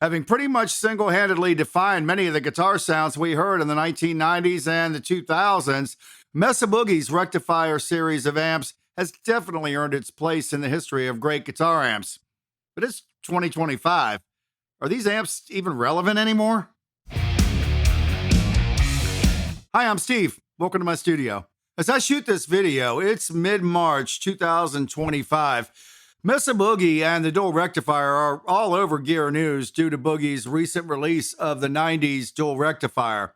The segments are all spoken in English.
Having pretty much single-handedly defined many of the guitar sounds we heard in the 1990s and the 2000s, MESA Boogie's Rectifier series of amps has definitely earned its place in the history of great guitar amps. But it's 2025. Are these amps even relevant anymore? Hi, I'm Steve. Welcome to my studio. As I shoot this video, it's mid-March 2025. MESA Boogie and the dual rectifier are all over Gear News due to Boogie's recent release of the 90s dual rectifier.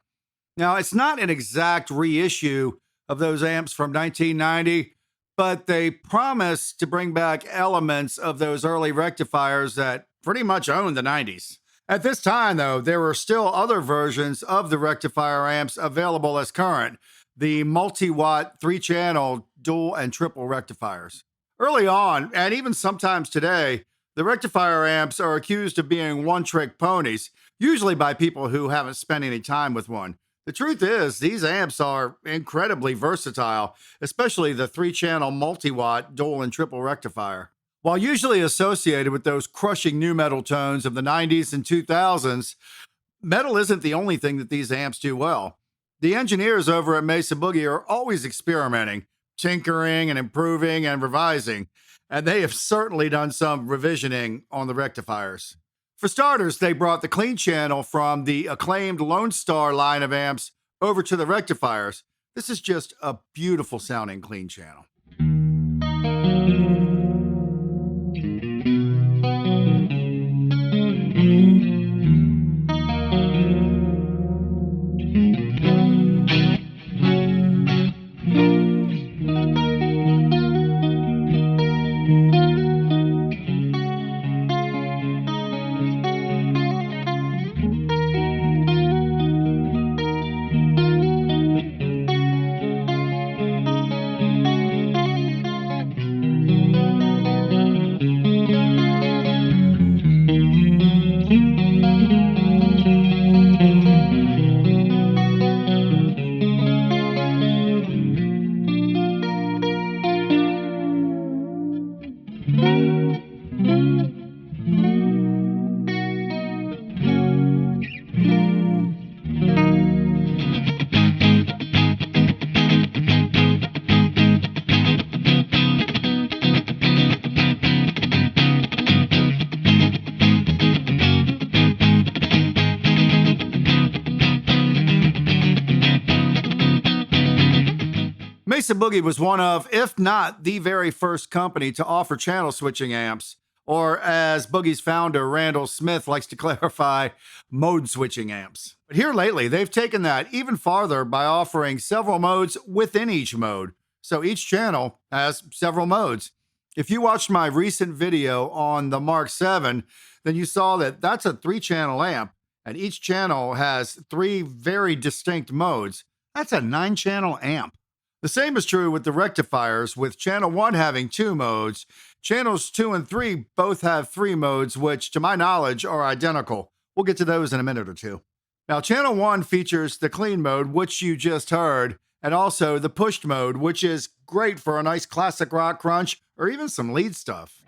Now, it's not an exact reissue of those amps from 1990, but they promise to bring back elements of those early rectifiers that pretty much owned the 90s. At this time, though, there were still other versions of the rectifier amps available as current, the multi-watt 3-channel dual and triple rectifiers. Early on, and even sometimes today, the rectifier amps are accused of being one-trick ponies, usually by people who haven't spent any time with one. The truth is, these amps are incredibly versatile, especially the 3-channel multi-watt dual and triple rectifier. While usually associated with those crushing nu metal tones of the 90s and 2000s, metal isn't the only thing that these amps do well. The engineers over at MESA Boogie are always experimenting, tinkering and improving and revising, and they have certainly done some revisioning on the rectifiers. For starters, they brought the clean channel from the acclaimed Lone Star line of amps over to the rectifiers. This is just a beautiful sounding clean channel. MESA Boogie was one of, if not the very first company to offer channel switching amps, or as Boogie's founder Randall Smith likes to clarify, mode switching amps. But here lately, they've taken that even farther by offering several modes within each mode. So each channel has several modes. If you watched my recent video on the Mark 7, then you saw that that's a 3-channel amp, and each channel has 3 very distinct modes. That's a 9-channel amp. The same is true with the rectifiers, with channel 1 having 2 modes. Channels 2 and 3 both have 3 modes, which, to my knowledge, are identical. We'll get to those in a minute or two. Now, channel 1 features the clean mode, which you just heard, and also the pushed mode, which is great for a nice classic rock crunch or even some lead stuff.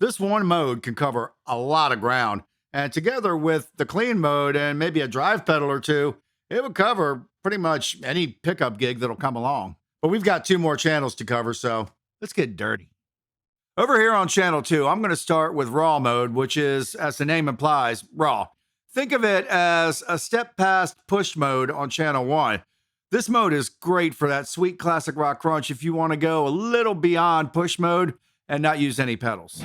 This one mode can cover a lot of ground, and together with the clean mode and maybe a drive pedal or two, it would cover pretty much any pickup gig that'll come along. But we've got 2 more channels to cover, so let's get dirty. Over here on channel 2, I'm going to start with raw mode, which is, as the name implies, raw. Think of it as a step past push mode on channel 1. This mode is great for that sweet classic rock crunch if you want to go a little beyond push mode and not use any pedals.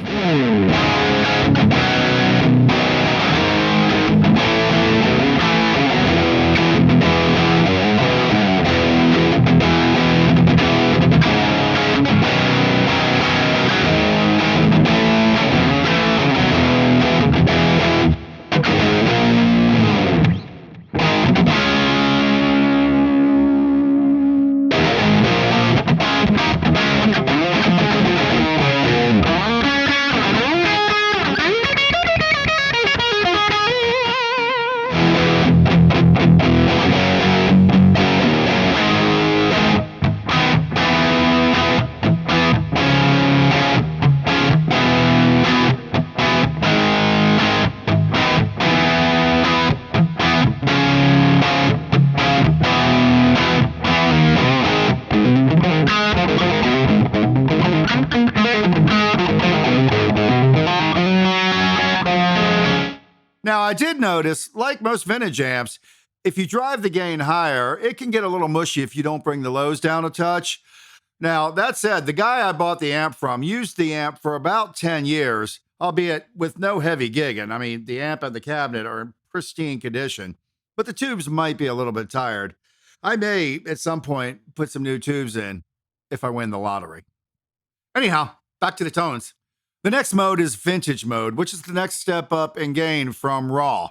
Now, I did notice, like most vintage amps, if you drive the gain higher, it can get a little mushy if you don't bring the lows down a touch. Now, that said, the guy I bought the amp from used the amp for about 10 years, albeit with no heavy gigging. I mean, the amp and the cabinet are in pristine condition, but the tubes might be a little bit tired. I may, at some point, put some new tubes in if I win the lottery. Anyhow, back to the tones. The next mode is vintage mode, which is the next step up in gain from raw.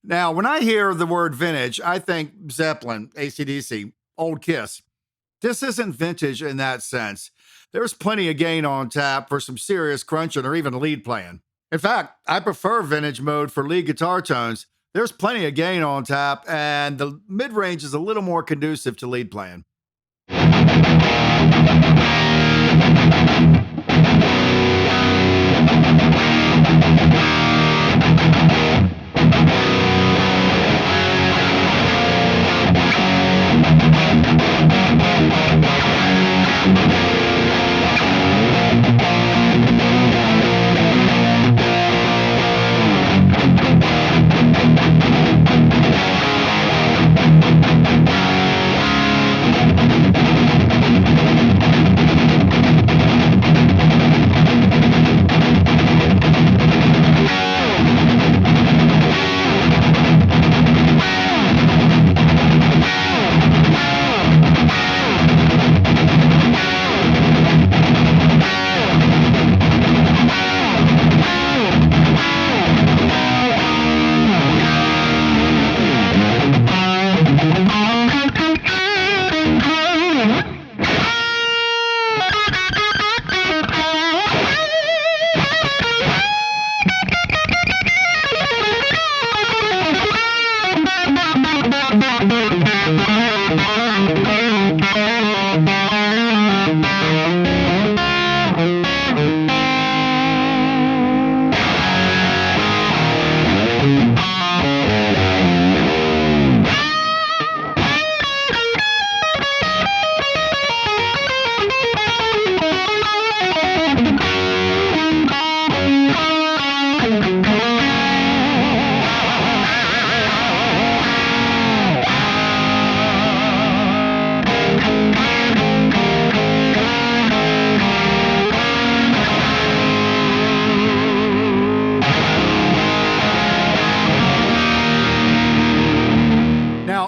Now, when I hear the word vintage, I think Zeppelin, AC/DC, Old Kiss. This isn't vintage in that sense. There's plenty of gain on tap for some serious crunching or even lead playing. In fact, I prefer vintage mode for lead guitar tones. There's plenty of gain on tap, and the mid-range is a little more conducive to lead playing.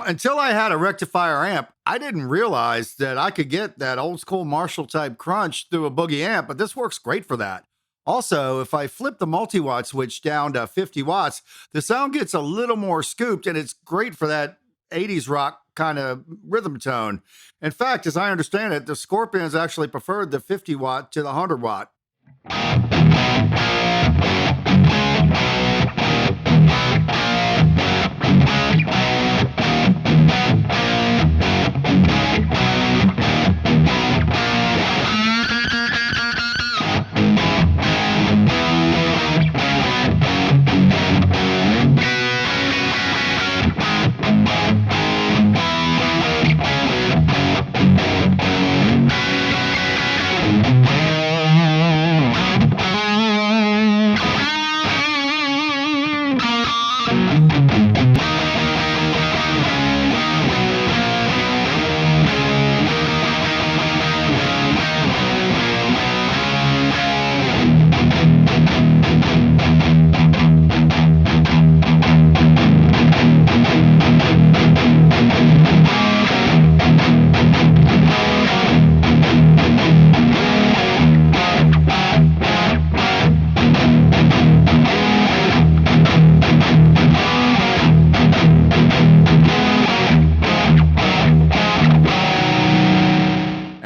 Until I had a rectifier amp, I didn't realize that I could get that old school Marshall type crunch through a Boogie amp, but this works great for that. Also, if I flip the multi-watt switch down to 50 watts, the sound gets a little more scooped, and it's great for that 80s rock kind of rhythm tone. In fact, as I understand it, the Scorpions actually preferred the 50 watt to the 100 watt.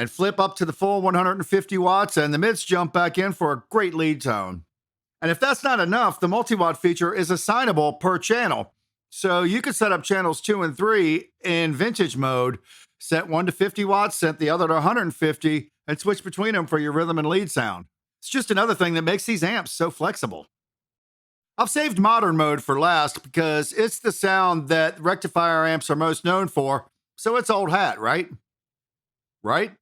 and flip up to the full 150 watts, and the mids jump back in for a great lead tone. And if that's not enough, the multi-watt feature is assignable per channel. So you could set up channels 2 and 3 in vintage mode, set one to 50 watts, set the other to 150, and switch between them for your rhythm and lead sound. It's just another thing that makes these amps so flexible. I've saved modern mode for last because it's the sound that rectifier amps are most known for, so it's old hat, right? Right?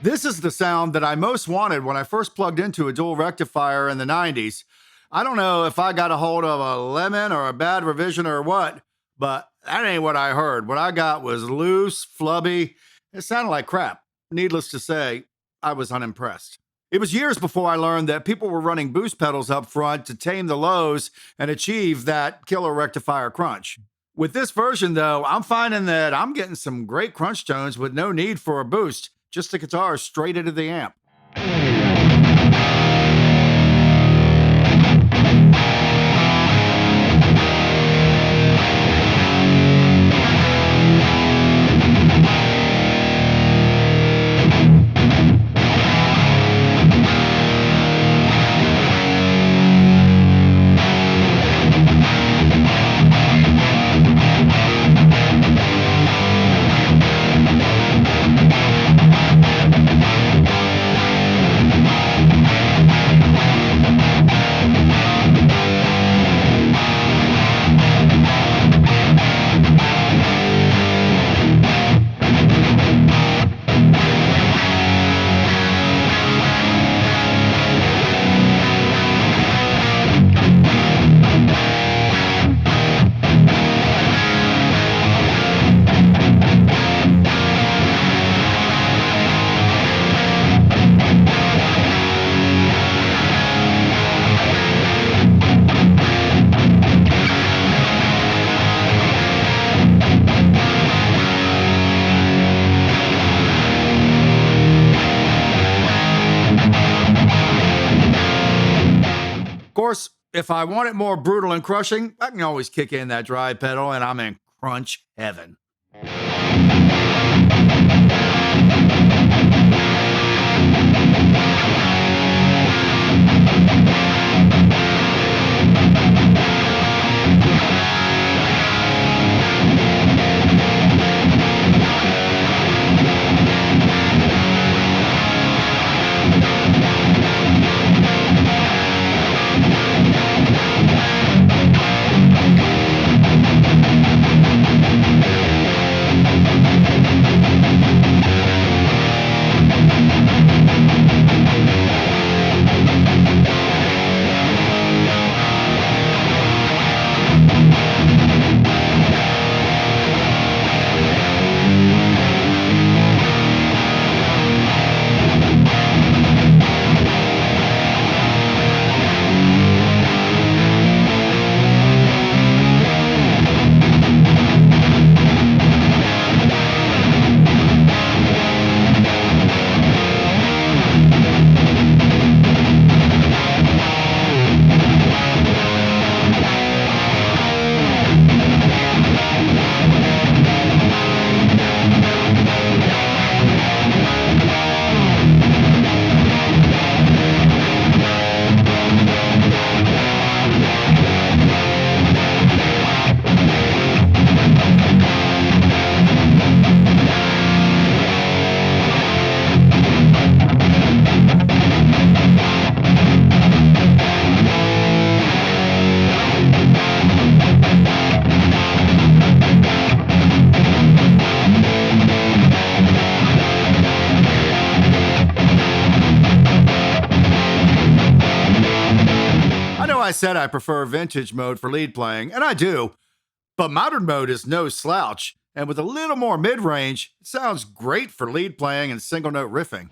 This is the sound that I most wanted when I first plugged into a dual rectifier in the 90s. I don't know if I got a hold of a lemon or a bad revision or what, but that ain't what I heard. What I got was loose, flubby. It sounded like crap. Needless to say, I was unimpressed. It was years before I learned that people were running boost pedals up front to tame the lows and achieve that killer rectifier crunch. With this version, though, I'm finding that I'm getting some great crunch tones with no need for a boost. Just the guitar straight into the amp. Of course, if I want it more brutal and crushing, I can always kick in that drive pedal and I'm in crunch heaven. I said I prefer vintage mode for lead playing, and I do, but modern mode is no slouch. And with a little more mid-range, it sounds great for lead playing and single note riffing.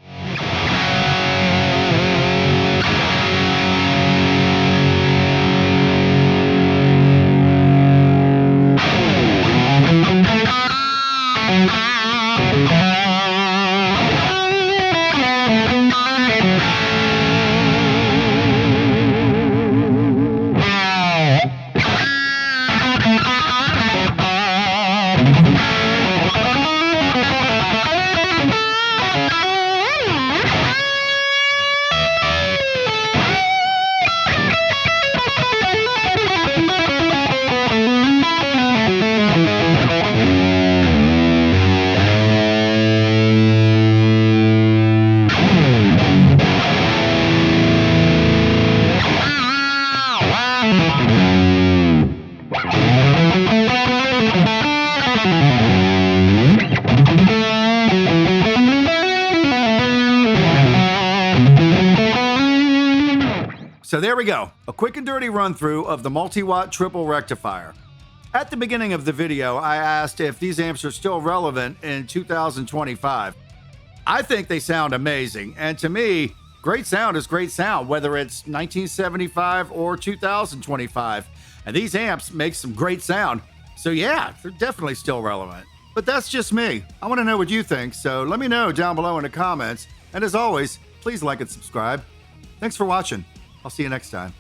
So there we go, a quick and dirty run through of the Multiwatt triple rectifier. At the beginning of the video, I asked if these amps are still relevant in 2025. I think they sound amazing, and to me, great sound is great sound, whether it's 1975 or 2025. And these amps make some great sound, so yeah, they're definitely still relevant. But that's just me. I want to know what you think, so let me know down below in the comments. And as always, please like and subscribe. Thanks for watching. I'll see you next time.